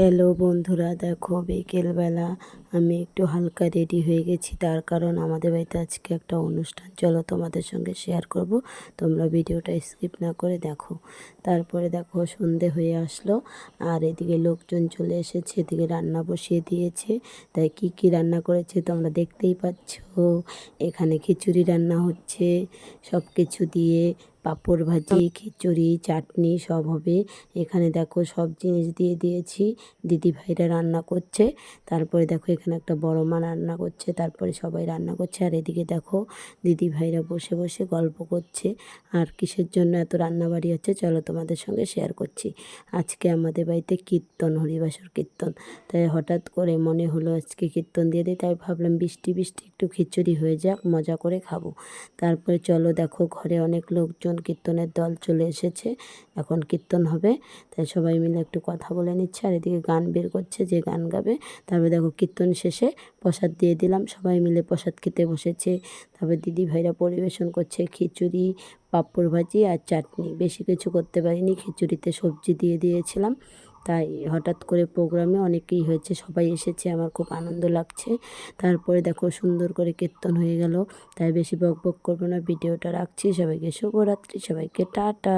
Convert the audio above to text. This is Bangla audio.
হ্যালো বন্ধুরা, দেখো বিকেলবেলা আমি একটু হালকা রেডি হয়ে গেছি। তার কারণ আমাদের বাড়িতে আজকে একটা অনুষ্ঠান, চলো তোমাদের সঙ্গে শেয়ার করব। তোমরা ভিডিওটা স্কিপ না করে দেখো। তারপরে দেখো সন্ধে হয়ে আসলো, আর এদিকে লোকজন চলে এসেছে, এদিকে রান্না বসিয়ে দিয়েছে। তাই কি কি রান্না করেছে তোমরা দেখতেই পাচ্ছ। এখানে খিচুড়ি রান্না হচ্ছে, সব কিছু দিয়ে পাঁপড় ভাজি, খিচুড়ি, চাটনি সব হবে। এখানে দেখো সব জিনিস দিয়ে দিয়েছি, দিদি ভাইরা রান্না করছে। তারপরে দেখো এখানে একটা বড় মা রান্না করছে, তারপরে সবাই রান্না করছে। আর এদিকে দেখো দিদি ভাইরা বসে বসে গল্প করছে। আর কিসের জন্য এত রান্নাবাড়ি হচ্ছে চলো তোমাদের সঙ্গে শেয়ার করছি। আজকে আমাদের বাড়িতে কীর্তন, হরিবাসর কীর্তন। তাই হঠাৎ করে মনে হলো আজকে কীর্তন দিয়ে দিই, তাই ভাবলাম বৃষ্টি বৃষ্টি একটু খিচুড়ি হয়ে যাক, মজা করে খাবো। তারপরে চলো দেখো ঘরে অনেক লোকজন, কীর্তনের দল চলে এসেছে, এখন কীর্তন হবে। তাই সবাই মিলে একটু কথা বলে নিচ্ছে, আর এদিকে গান বের করছে যে গান গাবে। তারপরে দেখো কীর্তন শেষে প্রসাদ দিয়ে দিলাম, সবাই মিলে প্রসাদ খেতে বসেছে। তারপর দিদি ভাইরা পরিবেশন করছে খিচুড়ি, পাঁপড় ভাজি আর চাটনি। বেশি কিছু করতে পারিনি, খিচুড়িতে সবজি দিয়ে দিয়েছিলাম। তাই হঠাৎ করে প্রোগ্রামে অনেকেই হয়েছে, সবাই এসেছে, আমার খুব আনন্দ লাগছে। তারপরে দেখো সুন্দর করে কীর্তন হয়ে গেল। তাই বেশি বক বক করবো না, ভিডিওটা রাখছি। সবাইকে শুভরাত্রি, সবাইকে টাটা।